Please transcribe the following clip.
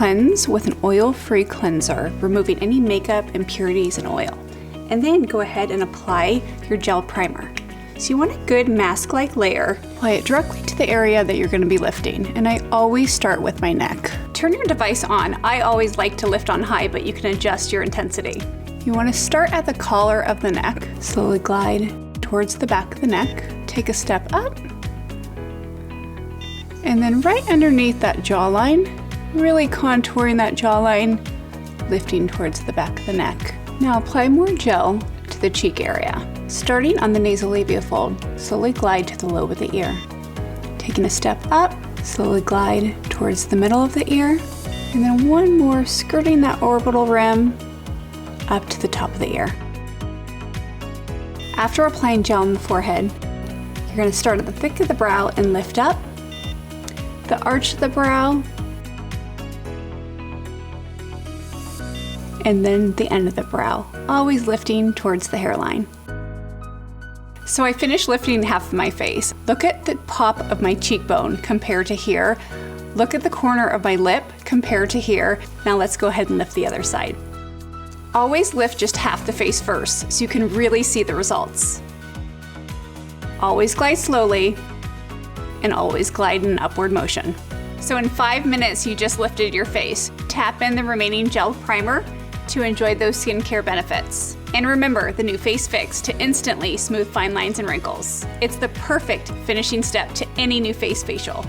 Cleanse with an oil-free cleanser, removing any makeup, impurities, and oil. And then go ahead and apply your gel primer. So you want a good mask-like layer. Apply it directly to the area that you're going to be lifting, and I always start with my neck. Turn your device on. I always like to lift on high, but you can adjust your intensity. You want to start at the collar of the neck, slowly glide towards the back of the neck, take a step up, and then right underneath that jawline, really contouring that jawline, lifting towards the back of the neck. Now apply more gel to the cheek area. Starting on the nasolabial fold, slowly glide to the lobe of the ear. Taking a step up, slowly glide towards the middle of the ear, and then one more skirting that orbital rim up to the top of the ear. After applying gel on the forehead, you're going to start at the thick of the brow and lift up, the arch of the brow, and then the end of the brow, always lifting towards the hairline. So I finished lifting half of my face. Look at the pop of my cheekbone compared to here. Look at the corner of my lip compared to here. Now let's go ahead and lift the other side. Always lift just half the face first so you can really see the results. Always glide slowly and always glide in an upward motion. So in 5 minutes, you just lifted your face. Tap in the remaining gel primer to enjoy those skincare benefits. And remember the NuFACE Fix to instantly smooth fine lines and wrinkles. It's the perfect finishing step to any NuFACE facial.